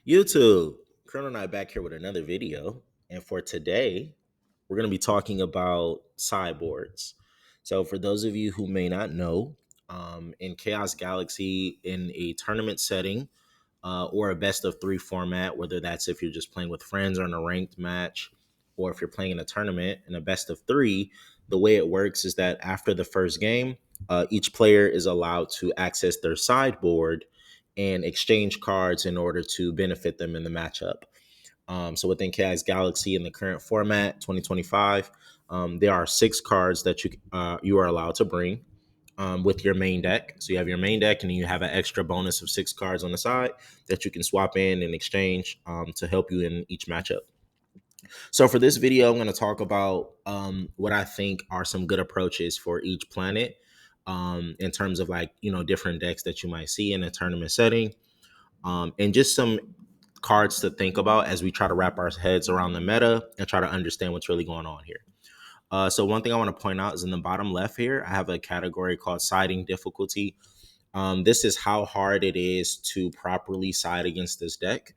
YouTube. Colonel and I back here with another video. And for today, we're going to be talking about sideboards. So, for those of you who may not know, in Chaos Galaxy, in a tournament setting or a best of three format, whether that's if you're just playing with friends or in a ranked match, or if you're playing in a tournament in a best of three, the way it works is that after the first game, each player is allowed to access their sideboard and exchange cards in order to benefit them in the matchup. So within KI's Galaxy in the current format, 2025, there are six cards that you are allowed to bring with your main deck. So you have your main deck, and then you have an extra bonus of six cards on the side that you can swap in and exchange to help you in each matchup. So for this video, I'm going to talk about what I think are some good approaches for each planet in terms of different decks that you might see in a tournament setting, and just some cards to think about as we try to wrap our heads around the meta and try to understand what's really going on here. So one thing I want to point out is in the bottom left here, I have a category called siding difficulty. This is how hard it is to properly side against this deck,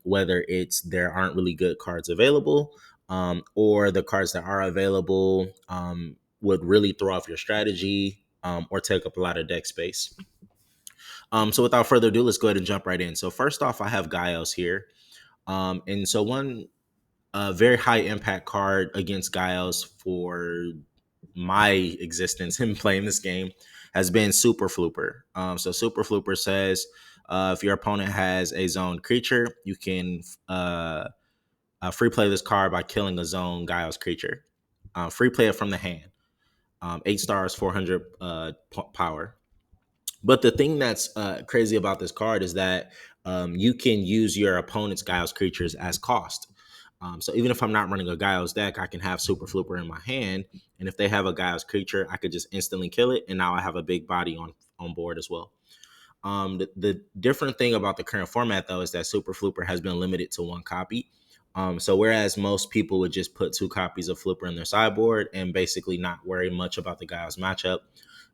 whether it's there aren't really good cards available, or the cards that are available would really throw off your strategy, or take up a lot of deck space. So without further ado, let's go ahead and jump right in. So first off, I have Gaios here. And so one very high impact card against Gaios for my existence in playing this game has been Super Flooper. So Super Flooper says if your opponent has a zoned creature, you can free play this card by killing a zoned Gaios creature. Free play it from the hand. 8 stars, 400 power. But the thing that's crazy about this card is that you can use your opponent's Gaios creatures as cost. So even if I'm not running a Gaios deck, I can have Super Flooper in my hand. And if they have a Gaios creature, I could just instantly kill it. And now I have a big body on board as well. The different thing about the current format, though, is that Super Flooper has been limited to one copy. So whereas most people would just put 2 copies of Flooper in their sideboard and basically not worry much about the Gaios matchup,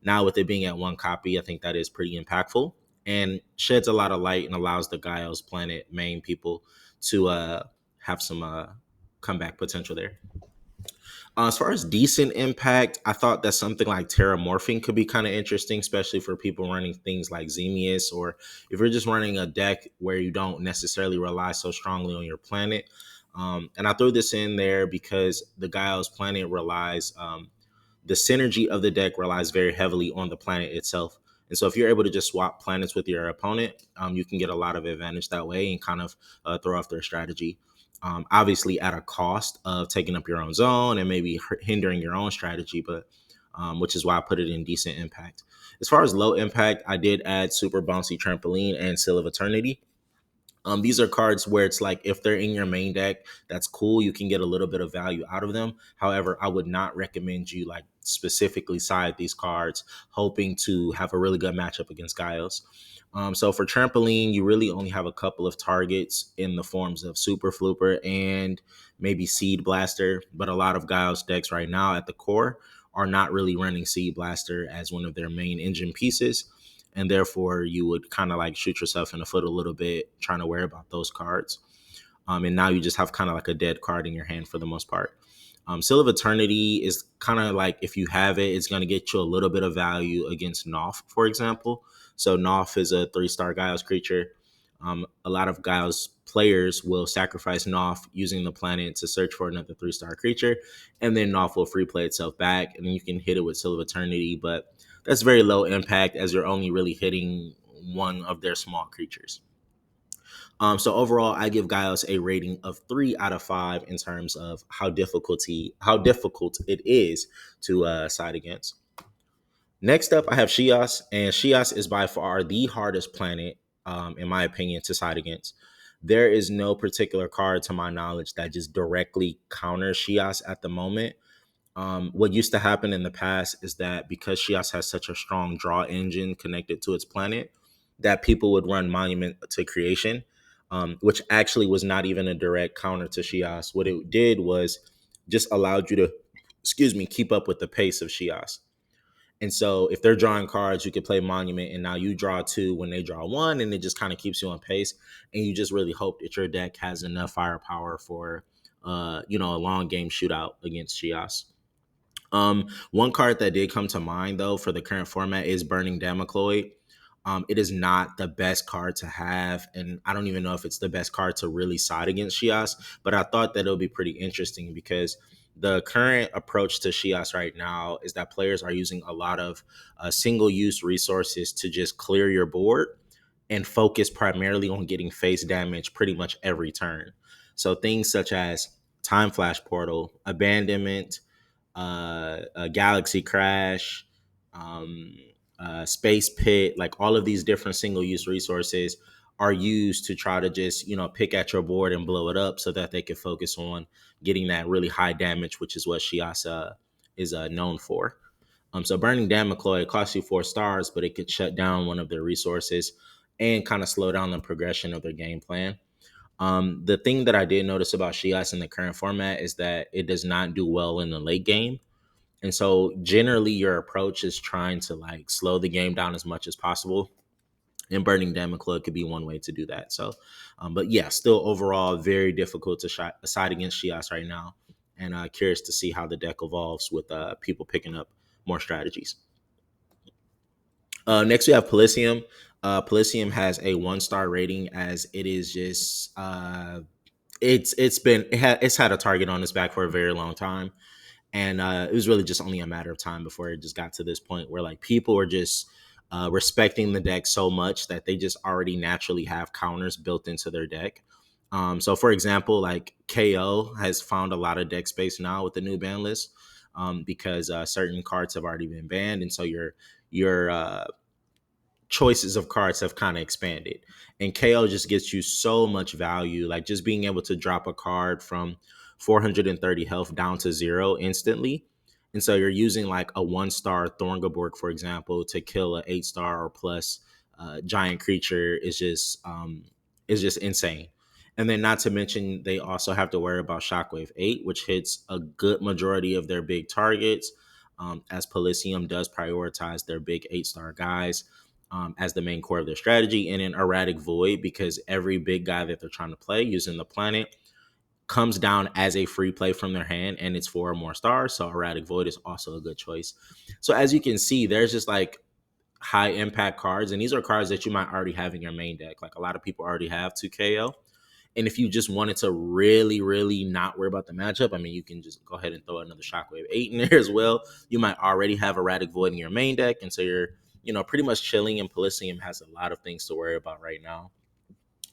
now with it being at 1 copy, I think that is pretty impactful and sheds a lot of light and allows the Gaios planet main people to have some comeback potential there. As far as decent impact, I thought that something like terramorphing could be kind of interesting, especially for people running things like Xemius, or if you're just running a deck where you don't necessarily rely so strongly on your planet. And I threw this in there because the Gaios planet relies, the synergy of the deck relies very heavily on the planet itself. And so if you're able to just swap planets with your opponent, you can get a lot of advantage that way and kind of throw off their strategy. Obviously at a cost of taking up your own zone and maybe hindering your own strategy, but which is why I put it in decent impact. As far as low impact, I did add Super Bouncy Trampoline and Seal of Eternity. These are cards where it's like if they're in your main deck, that's cool. You can get a little bit of value out of them. However, I would not recommend you like specifically side these cards hoping to have a really good matchup against Gaios. So for Trampoline, you really only have a couple of targets in the forms of Super Flooper and maybe Seed Blaster. But a lot of Gaios decks right now at the core are not really running Seed Blaster as one of their main engine pieces. And therefore, you would kind of like shoot yourself in the foot a little bit trying to worry about those cards. And now you just have kind of like a dead card in your hand for the most part. Seal of Eternity is kind of like if you have it, it's going to get you a little bit of value against Noth, for example. So Noth is a 3-star Gaios creature. A lot of Gaios players will sacrifice Noth using the planet to search for another 3-star creature, and then Noth will free play itself back, and then you can hit it with Seal of Eternity, but that's very low impact as you're only really hitting one of their small creatures. So overall, I give Gaios a rating of 3 out of 5 in terms of how difficult it is to side against. Next up, I have Shias, and Shias is by far the hardest planet, in my opinion, to side against. There is no particular card, to my knowledge, that just directly counters Shias at the moment. What used to happen in the past is that because Shias has such a strong draw engine connected to its planet, that people would run Monument to Creation, which actually was not even a direct counter to Shias. What it did was just allowed you to, keep up with the pace of Shias. And so if they're drawing cards, you could play Monument, and now you draw two when they draw one, and it just kind of keeps you on pace. And you just really hope that your deck has enough firepower for, a long game shootout against Shias. One card that did come to mind though for the current format is Burning Damocloid. It is not the best card to have, and I don't even know if it's the best card to really side against Shias. But I thought that it'll be pretty interesting because the current approach to Shias right now is that players are using a lot of single-use resources to just clear your board and focus primarily on getting face damage pretty much every turn. So things such as Time Flash Portal, Abandonment, a Galaxy Crash, um, Space Pit, like all of these different single use resources are used to try to just, pick at your board and blow it up so that they can focus on getting that really high damage, which is what Shiasa is known for. So Burning Damocloid costs you 4 stars, but it could shut down one of their resources and kind of slow down the progression of their game plan. The thing that I did notice about Shias in the current format is that it does not do well in the late game. And so generally your approach is trying to like slow the game down as much as possible. And Burning Damon Club could be one way to do that. So, but yeah, still overall very difficult to side against Shias right now. And curious to see how the deck evolves with people picking up more strategies. Next, we have Polysium. Polysium has a 1 star rating as it is just it's had a target on its back for a very long time, and it was really just only a matter of time before it just got to this point where like people are just respecting the deck so much that they just already naturally have counters built into their deck. So for example, like KO has found a lot of deck space now with the new ban list, because certain cards have already been banned, and so your choices of cards have kind of expanded. And KO just gets you so much value, like just being able to drop a card from 430 health down to 0 instantly. And so you're using like a 1 star Thorngaborg, for example, to kill a 8 star or plus giant creature is just insane. And then not to mention they also have to worry about Shockwave 8, which hits a good majority of their big targets, as Polysium does prioritize their big 8 star guys as the main core of their strategy, and an Erratic Void because every big guy that they're trying to play using the planet comes down as a free play from their hand, and it's 4 or more stars. So Erratic Void is also a good choice. So as you can see, there's just like high impact cards, and these are cards that you might already have in your main deck. Like a lot of people already have 2KO. And if you just wanted to really, really not worry about the matchup, I mean, you can just go ahead and throw another Shockwave 8 in there as well. You might already have Erratic Void in your main deck, and so you're, pretty much chilling. And Polysium has a lot of things to worry about right now,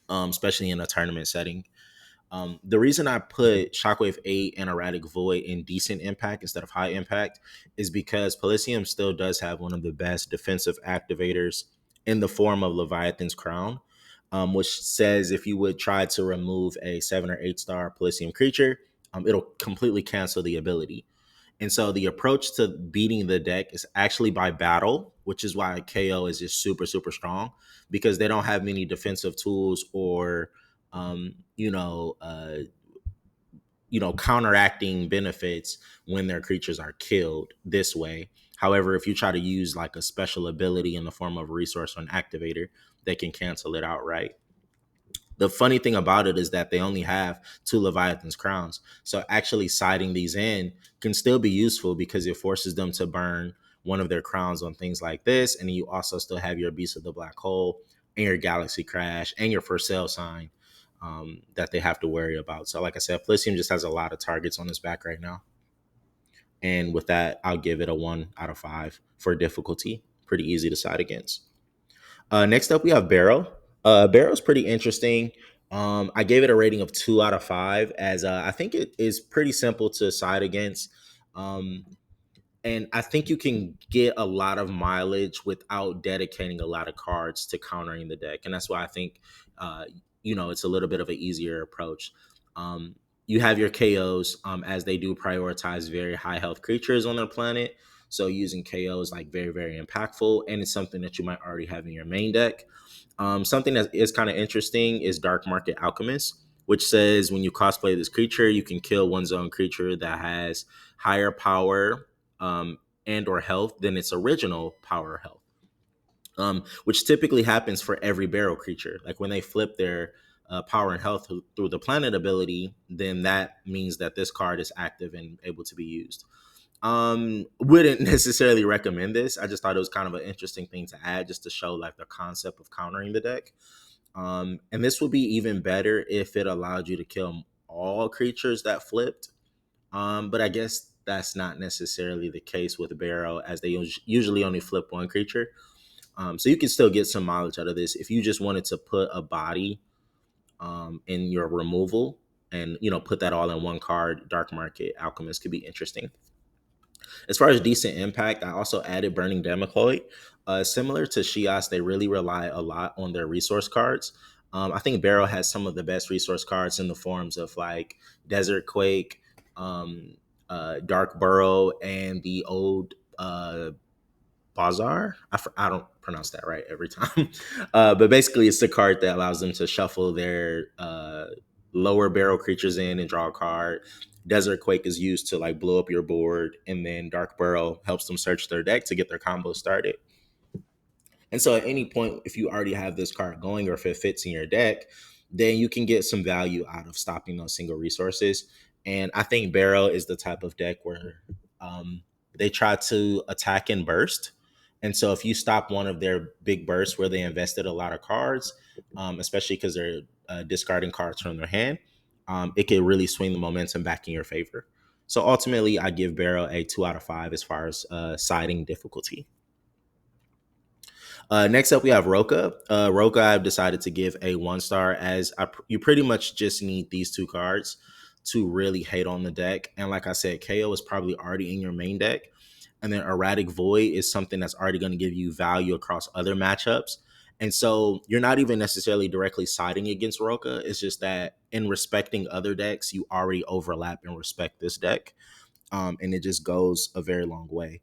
especially in a tournament setting. The reason I put Shockwave 8 and Erratic Void in decent impact instead of high impact is because Polysium still does have one of the best defensive activators in the form of Leviathan's Crown, which says if you would try to remove a 7 or 8 star Polysium creature, it'll completely cancel the ability. And so the approach to beating the deck is actually by battle, which is why KO is just super, super strong because they don't have many defensive tools or um, you know, uh, counteracting benefits when their creatures are killed this way. However, if you try to use like a special ability in the form of a resource or an activator, they can cancel it outright. The funny thing about it is that they only have 2 Leviathan's crowns. So actually siding these in can still be useful because it forces them to burn one of their crowns on things like this. And you also still have your Beast of the Black Hole and your Galaxy Crash and your First Sale sign that they have to worry about. So like I said, Polysium just has a lot of targets on his back right now. And with that, I'll give it a 1 out of 5 for difficulty. Pretty easy to side against. Next up, we have Barrow. Barrow's pretty interesting. I gave it a rating of 2 out of 5 as I think it is pretty simple to side against. Um, and I think you can get a lot of mileage without dedicating a lot of cards to countering the deck. And that's why I think, it's a little bit of an easier approach. Um, you have your KOs as they do prioritize very high health creatures on their planet. So using KO is like very, very impactful. And it's something that you might already have in your main deck. Something that is kind of interesting is Dark Market Alchemist, which says when you cosplay this creature, you can kill one zone creature that has higher power and or health than its original power or health, which typically happens for every barrel creature. Like when they flip their power and health through the planet ability, then that means that this card is active and able to be used. Wouldn't necessarily recommend this. I just thought it was kind of an interesting thing to add just to show like the concept of countering the deck. And this would be even better if it allowed you to kill all creatures that flipped. But I guess that's not necessarily the case with Barrow, as they usually only flip one creature. So you can still get some mileage out of this if you just wanted to put a body in your removal and put that all in one card. Dark Market Alchemist could be interesting. As far as decent impact, I also added Burning Democloid. Similar to Shias, they really rely a lot on their resource cards. I think Barrow has some of the best resource cards in the forms of like Desert Quake, um, Dark Burrow, and the old Bazaar. I don't pronounce that right every time. But basically, it's the card that allows them to shuffle their lower barrel creatures in and draw a card. Desert Quake is used to like blow up your board, and then Dark Burrow helps them search their deck to get their combo started. And so at any point, if you already have this card going or if it fits in your deck, then you can get some value out of stopping those single resources. And I think Barrow is the type of deck where they try to attack and burst. And so if you stop one of their big bursts where they invested a lot of cards, especially because they're discarding cards from their hand, it could really swing the momentum back in your favor. So ultimately, I give Barrow a 2 out of 5 as far as siding difficulty. Next up, we have Roka. Roka, I've decided to give a 1 star as you pretty much just need these two cards to really hate on the deck. And like I said, KO is probably already in your main deck. And then Erratic Void is something that's already going to give you value across other matchups. And so you're not even necessarily directly siding against Roka. It's just that in respecting other decks, you already overlap and respect this deck, and it just goes a very long way.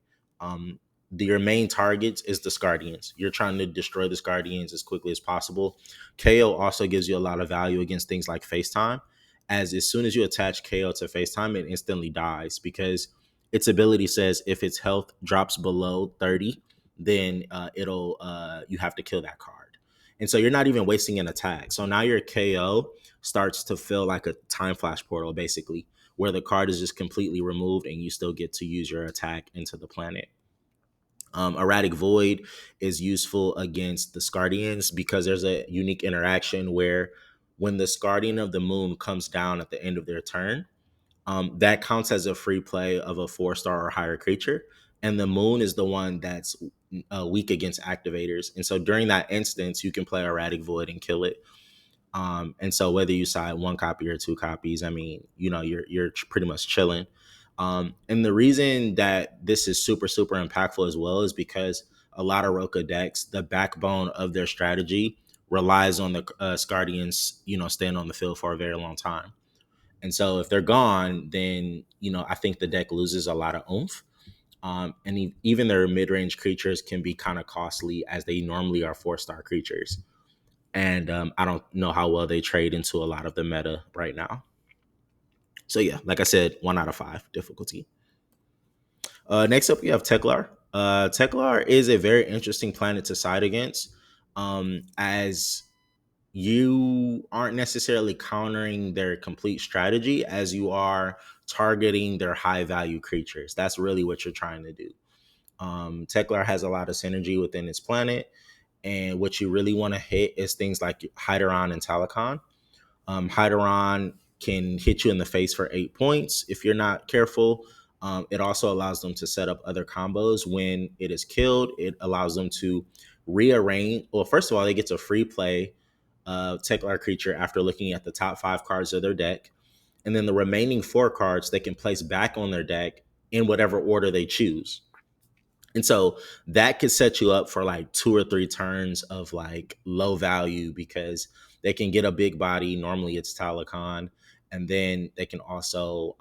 Your main targets is the Scardians. You're trying to destroy the Scardians as quickly as possible. KO also gives you a lot of value against things like FaceTime, as soon as you attach KO to FaceTime, it instantly dies because its ability says if its health drops below 30, then it'll you have to kill that card. And so you're not even wasting an attack. So now your KO starts to feel like a time flash portal, basically, where the card is just completely removed and you still get to use your attack into the planet. Erratic Void is useful against the Scardians because there's a unique interaction where when the Scardian of the Moon comes down at the end of their turn, that counts as a free play of a 4 star or higher creature. And the Moon is the one that's weak against activators. And so during that instance, you can play Erratic Void and kill it. And so whether you side 1 copy or 2 copies, I mean, you're pretty much chilling. And the reason that this is super, super impactful as well is because a lot of Roka decks, the backbone of their strategy relies on the Scardians, staying on the field for a very long time. And so if they're gone, then, I think the deck loses a lot of oomph. And even their mid-range creatures can be kind of costly as they normally are 4 star creatures. And I don't know how well they trade into a lot of the meta right now. So yeah, like I said, 1 out of 5 difficulty. Next up, we have Teklar. Teklar is a very interesting planet to side against, as you aren't necessarily countering their complete strategy as you are targeting their high value creatures. That's really what you're trying to do. Teklar has a lot of synergy within its planet, and what you really want to hit is things like Hyderon and Talakon. Hyderon can hit you in the face for 8 points if you're not careful. It also allows them to set up other combos. When it is killed, it allows them to rearrange. Well, first of all, they get to free play Teklar creature after looking at the top 5 cards of their deck. And then the remaining 4 cards they can place back on their deck in whatever order they choose. And so that could set you up for like 2 or 3 turns of like low value because they can get a big body. Normally it's Talakon. And then they can also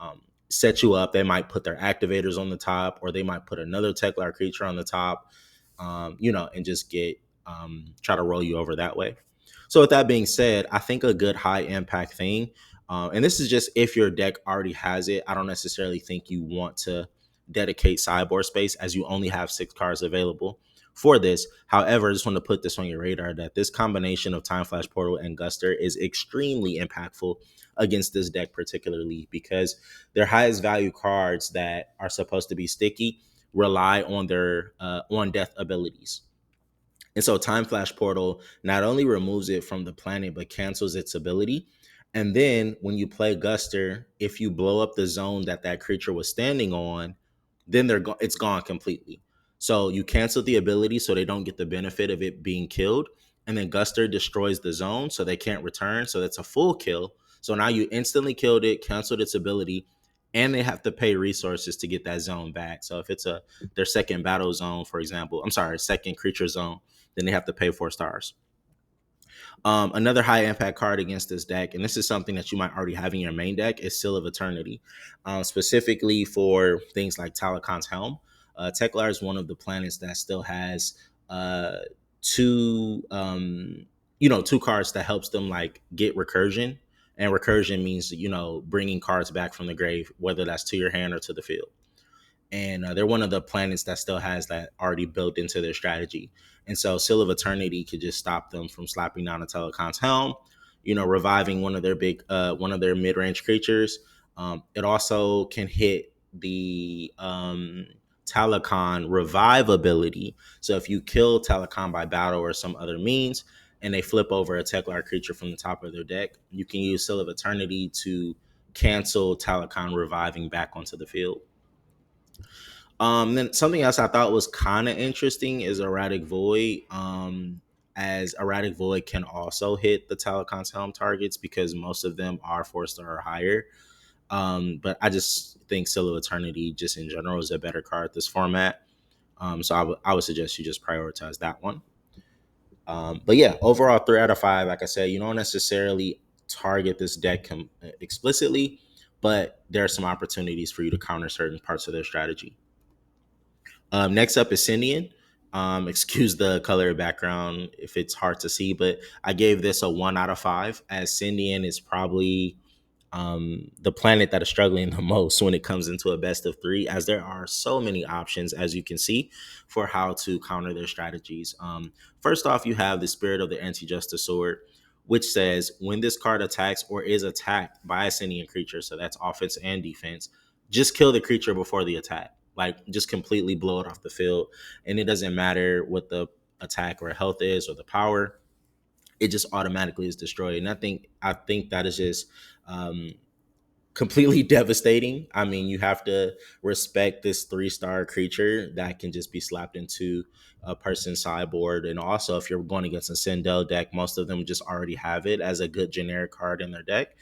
set you up. They might put their activators on the top, or they might put another Teklar creature on the top, and just try to roll you over that way. So with that being said, I think a good high impact thing, and this is just if your deck already has it, I don't necessarily think you want to dedicate sideboard space, as you only have 6 cards available for this. However, I just want to put this on your radar that this combination of Time Flash Portal and Guster is extremely impactful against this deck, particularly because their highest value cards that are supposed to be sticky rely on their on death abilities. And so Time Flash Portal not only removes it from the planet, but cancels its ability. And then when you play Guster, if you blow up the zone that that creature was standing on, then it's gone completely. So you cancel the ability so they don't get the benefit of it being killed. And then Guster destroys the zone so they can't return. So that's a full kill. So now you instantly killed it, canceled its ability, and they have to pay resources to get that zone back. So if it's their second battle zone, for example, I'm sorry, second creature zone, then they have to pay 4 stars. Another high impact card against this deck, and this is something that you might already have in your main deck, is Seal of Eternity, specifically for things like Talakon's Helm. Teklar is one of the planets that still has two, two cards that helps them like get recursion, and recursion means bringing cards back from the grave, whether that's to your hand or to the field. And they're one of the planets that still has that already built into their strategy. And so Seal of Eternity could just stop them from slapping down a Telecon's Helm, reviving one of their mid-range creatures. It also can hit the Talakon revive ability. So if you kill Talakon by battle or some other means, and they flip over a Teklar creature from the top of their deck, you can use Seal of Eternity to cancel Talakon reviving back onto the field. Then something else I thought was kind of interesting is Erratic Void. As Erratic Void can also hit the Talakon's Helm targets because most of them are 4-star or higher. But I just think Seal of Eternity, just in general, is a better card this format. So I would suggest you just prioritize that one. But yeah, overall 3 out of 5. Like I said, you don't necessarily target this deck explicitly, but there are some opportunities for you to counter certain parts of their strategy. Next up is Syndian. Excuse the color background if it's hard to see, but I gave this a 1 out of 5, as Syndian is probably the planet that is struggling the most when it comes into a best of 3, as there are so many options, as you can see, for how to counter their strategies. First off, you have the Spirit of the Anti-Justice Sword, which says when this card attacks or is attacked by a Syndian creature, so that's offense and defense, just kill the creature before the attack. Like, just completely blow it off the field. And it doesn't matter what the attack or health is or the power. It just automatically is destroyed. And I think that is just completely devastating. I mean, you have to respect this 3-star creature that can just be slapped into a person's sideboard. And also, if you're going against a Sindel deck, most of them just already have it as a good generic card in their deck.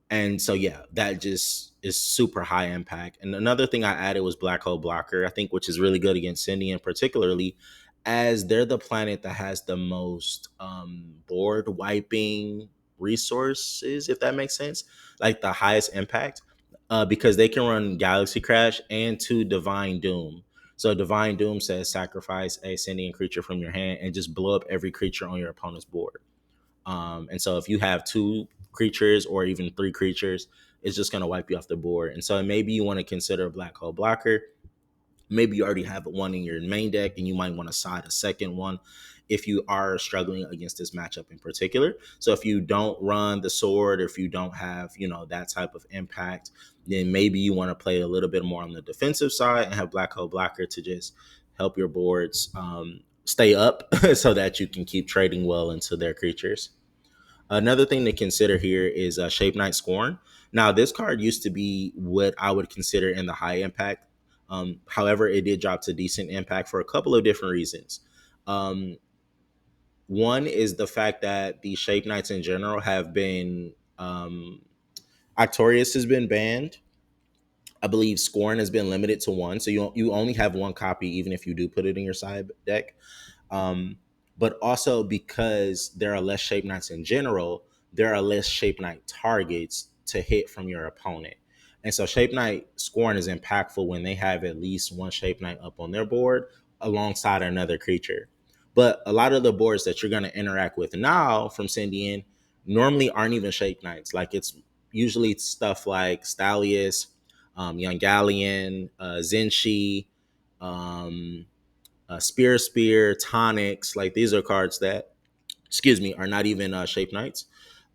And so, yeah, that just is super high impact. And another thing I added was Black Hole Blocker, I think, which is really good against Syndian, particularly as they're the planet that has the most board wiping resources, if that makes sense, like the highest impact, because they can run Galaxy Crash and 2 Divine Doom. So Divine Doom says sacrifice a Syndian creature from your hand and just blow up every creature on your opponent's board. And so if you have 2 creatures or even 3 creatures, it's just going to wipe you off the board. And so maybe you want to consider a Black Hole Blocker. Maybe you already have one in your main deck and you might want to side a second one if you are struggling against this matchup in particular. So if you don't run the sword, or if you don't have, that type of impact, then maybe you want to play a little bit more on the defensive side and have Black Hole Blocker to just help your boards stay up so that you can keep trading well into their creatures. Another thing to consider here is Shape Knight Scorn. Now, this card used to be what I would consider in the high impact. However, it did drop to decent impact for a couple of different reasons. One is the fact that the Shape Knights in general have been Artorias has been banned. I believe Scorn has been limited to 1, so you only have 1 copy, even if you do put it in your side deck. But also because there are less Shape Knights in general, there are less Shape Knight targets to hit from your opponent. And so Shape Knight Scorn is impactful when they have at least 1 Shape Knight up on their board alongside another creature. But a lot of the boards that you're going to interact with now from Syndian normally aren't even Shape Knights. Like, it's usually stuff like Stalius, Young Galleon, Zenshi, um, Spear, Tonics. Like these are cards that, excuse me, are not even Shape Knights.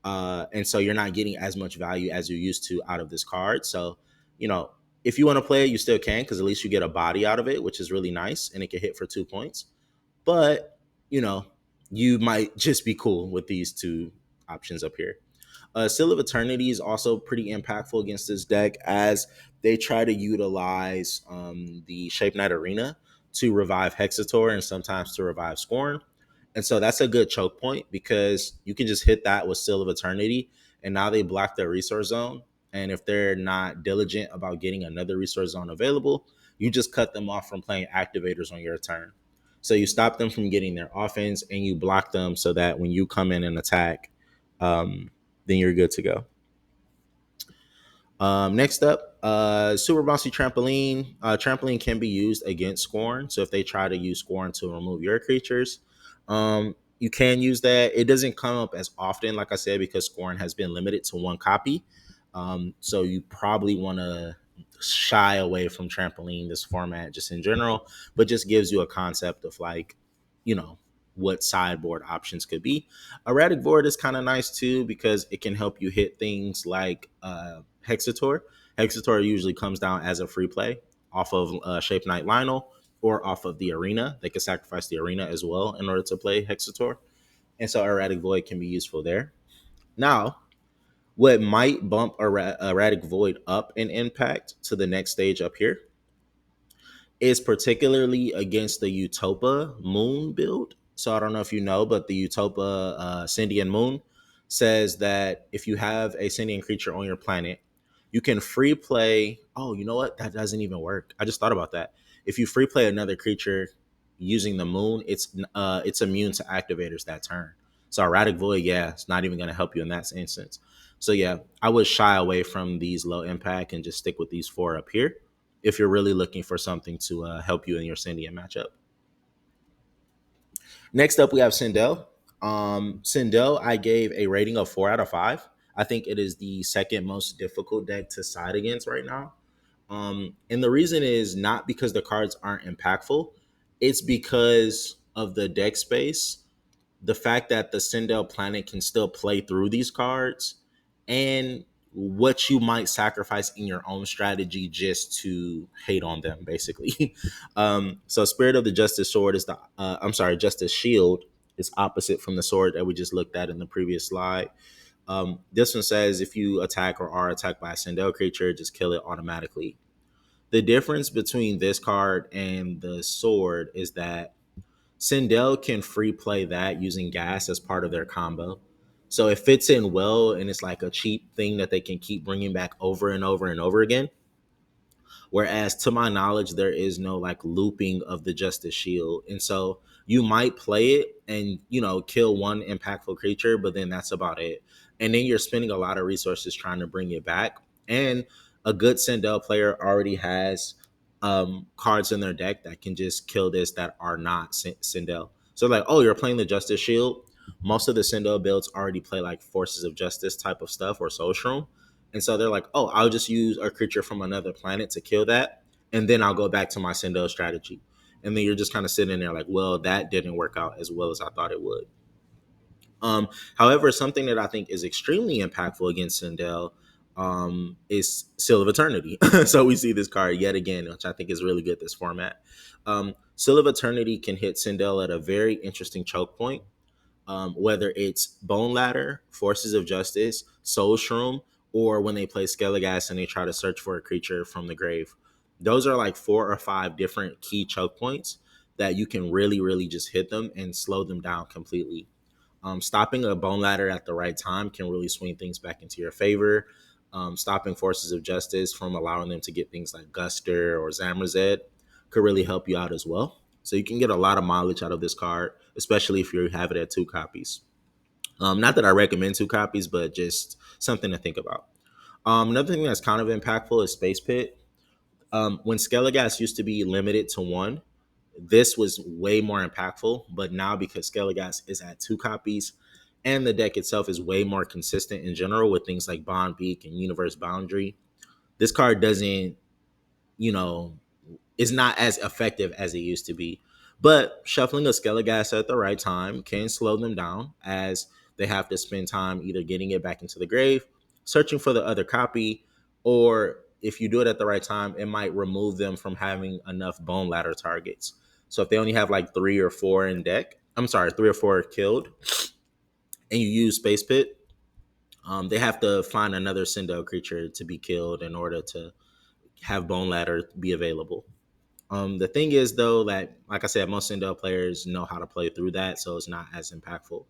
And so you're not getting as much value as you used to out of this card. So, you know, if you want to play it, you still can, because at least you get a body out of it, which is really nice, and it can hit for 2 points. But, you know, you might just be cool with these two options up here. Seal of Eternity is also pretty impactful against this deck, as they try to utilize the Shape Knight Arena to revive Hexator and sometimes to revive Scorn. And so that's a good choke point, because you can just hit that with Seal of Eternity, and now they block their resource zone. And if they're not diligent about getting another resource zone available, you just cut them off from playing activators on your turn. So you stop them from getting their offense, and you block them so that when you come in and attack, um, then you're good to go. Next up, Super Bouncy Trampoline. Trampoline can be used against Scorn. So if they try to use Scorn to remove your creatures, you can use that. It doesn't come up as often, like I said, because Scorn has been limited to one copy. So you probably want to shy away from Trampoline this format just in general, but just gives you a concept of, like, you know, what sideboard options could be. Erratic Void is kind of nice too, because it can help you hit things like Hexator. Hexator usually comes down as a free play off of Shape Knight Lionel, or off of the Arena. They can sacrifice the Arena as well in order to play Hexator. And so Erratic Void can be useful there. Now, what might bump Erratic Void up in impact to the next stage up here is particularly against the Utopia Moon build. So I don't know if you know, but the Utopia Syndian Moon says that if you have a Syndian creature on your planet, you can free play. Oh, you know what? That doesn't even work. I just thought about that. If you free play another creature using the moon, it's immune to activators that turn. So Erratic Void, yeah, it's not even going to help you in that instance. So yeah, I would shy away from these low impact and just stick with these four up here if you're really looking for something to help you in your Syndian matchup. Next up, we have Sindel. Sindel, I gave a rating of 4 out of 5. I think it is the second most difficult deck to side against right now. And the reason is not because the cards aren't impactful, it's because of the deck space, the fact that the Sindel planet can still play through these cards, and what you might sacrifice in your own strategy just to hate on them, basically. So Spirit of the Justice Sword is Justice Shield is opposite from the sword that we just looked at in the previous slide. This one says if you attack or are attacked by a Sindel creature, just kill it automatically. The difference between this card and the sword is that Sindel can free play that using gas as part of their combo. So it fits in well, and it's like a cheap thing that they can keep bringing back over and over and over again. Whereas, to my knowledge, there is no like looping of the Justice Shield. And so you might play it and, kill one impactful creature, but then that's about it. And then you're spending a lot of resources trying to bring it back. And a good Sindel player already has cards in their deck that can just kill this that are not Sindel. So, like, oh, you're playing the Justice Shield. Most of the Sindel builds already play like Forces of Justice type of stuff or Soul Shroom. And so they're like, oh, I'll just use a creature from another planet to kill that. And then I'll go back to my Sindel strategy. And then you're just kind of sitting there like, well, that didn't work out as well as I thought it would. However, something that I think is extremely impactful against Sindel is Seal of Eternity. So we see this card yet again, which I think is really good this format. Seal of Eternity can hit Sindel at a very interesting choke point. Whether it's Bone Ladder, Forces of Justice, Soul Shroom, or when they play Skelligas and they try to search for a creature from the grave. Those are like 4 or 5 different key choke points that you can really, really just hit them and slow them down completely. Stopping a Bone Ladder at the right time can really swing things back into your favor. Stopping Forces of Justice from allowing them to get things like Guster or Zamrazed could really help you out as well. So you can get a lot of mileage out of this card, especially if you have it at 2 copies. Not that I recommend 2 copies, but just something to think about. Another thing that's kind of impactful is Space Pit. When Skelligas used to be limited to 1, this was way more impactful. But now, because Skelligas is at 2 copies and the deck itself is way more consistent in general with things like Bond Beak and Universe Boundary, this card doesn't, you know, is not as effective as it used to be. But shuffling a Skelligas at the right time can slow them down, as they have to spend time either getting it back into the grave, searching for the other copy, or if you do it at the right time, it might remove them from having enough bone ladder targets. So if they only have like 3 or 4 in deck, I'm sorry, 3 or 4 killed, and you use Space Pit, they have to find another Sindel creature to be killed in order to have Bone Ladder be available. The thing is, though, that like I said, most Sindel players know how to play through that, so it's not as impactful.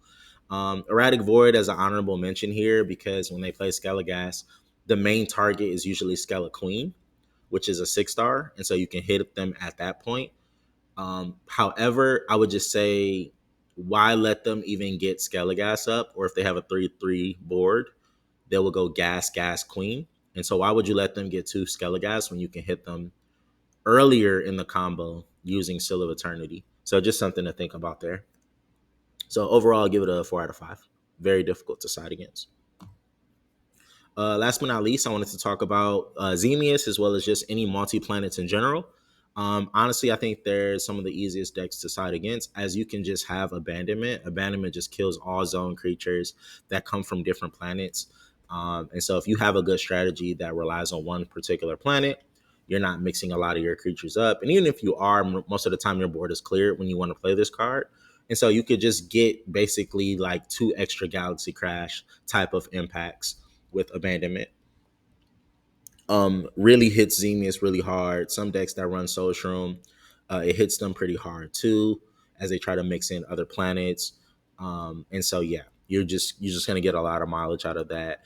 Erratic Void as an honorable mention here, because when they play Skelligas, the main target is usually Skella Queen, which is a 6-star, and so you can hit them at that point. However, I would just say, why let them even get Skelligas up? Or if they have a 3/3 board, they will go gas, gas, queen. And so why would you let them get 2 Skelligas when you can hit them earlier in the combo using Seal of Eternity? So just something to think about there. So overall, I'll give it a 4 out of 5. Very difficult to side against. Last but not least, I wanted to talk about Xemius, as well as just any multi-planets in general. Honestly, I think they're some of the easiest decks to side against, as you can just have Abandonment. Abandonment just kills all zone creatures that come from different planets. And so if you have a good strategy that relies on one particular planet, you're not mixing a lot of your creatures up. And even if you are, most of the time your board is cleared when you want to play this card. And so you could just get basically like 2 extra Galaxy Crash type of impacts with Abandonment. Really hits Xemius really hard. Some decks that run Soul Shroom, it hits them pretty hard too, as they try to mix in other planets. And so yeah, you're just gonna get a lot of mileage out of that.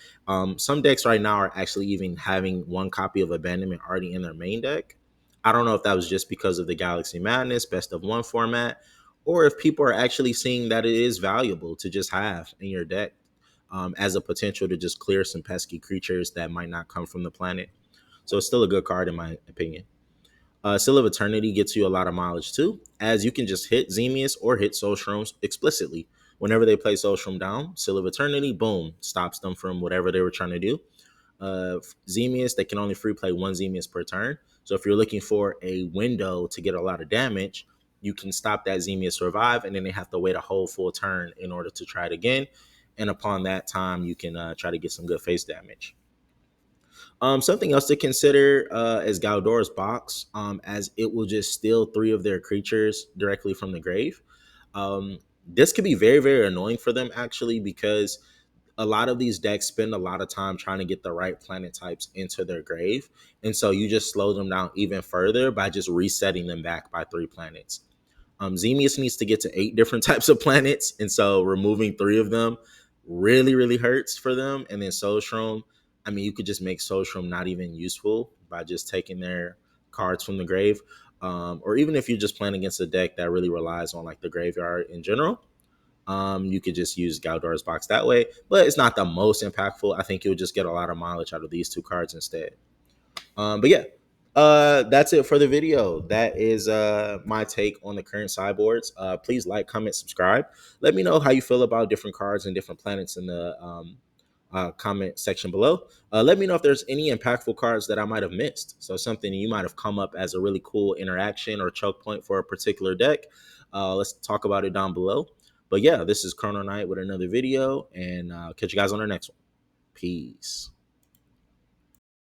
Some decks right now are actually even having one copy of Abandonment already in their main deck. I don't know if that was just because of the Galaxy Madness best of one format, or if people are actually seeing that it is valuable to just have in your deck, as a potential to just clear some pesky creatures that might not come from the planet. So it's still a good card in my opinion. Seal of Eternity gets you a lot of mileage too, as you can just hit Xemius or hit Soul Shrooms explicitly. Whenever they play Soul Shroom down, Seal of Eternity, boom, stops them from whatever they were trying to do. Xemius, they can only free play 1 Xemius per turn. So if you're looking for a window to get a lot of damage, you can stop that Xemius revive, and then they have to wait a whole full turn in order to try it again. And upon that time, you can try to get some good face damage. Something else to consider is Galdor's Box, as it will just steal 3 of their creatures directly from the grave. This could be very, very annoying for them, actually, because a lot of these decks spend a lot of time trying to get the right planet types into their grave. And so you just slow them down even further by just resetting them back by 3 planets. Xemius needs to get to 8 different types of planets, and so removing 3 of them really, really hurts for them. And then Soulstrom, I mean, you could just make Soulstrom not even useful by just taking their cards from the grave. Or even if you're just playing against a deck that really relies on like the graveyard in general, you could just use Galdor's Box that way. But it's not the most impactful. I think you'll just get a lot of mileage out of these 2 cards instead. But yeah, that's it for the video. That is my take on the current sideboards. Please like, comment, subscribe. Let me know how you feel about different cards and different planets in the comment section below. Let me know if there's any impactful cards that I might have missed. So something you might have come up as a really cool interaction or choke point for a particular deck. Let's talk about it down below. But yeah, this is Chrono Knight with another video, and catch you guys on the next one. Peace.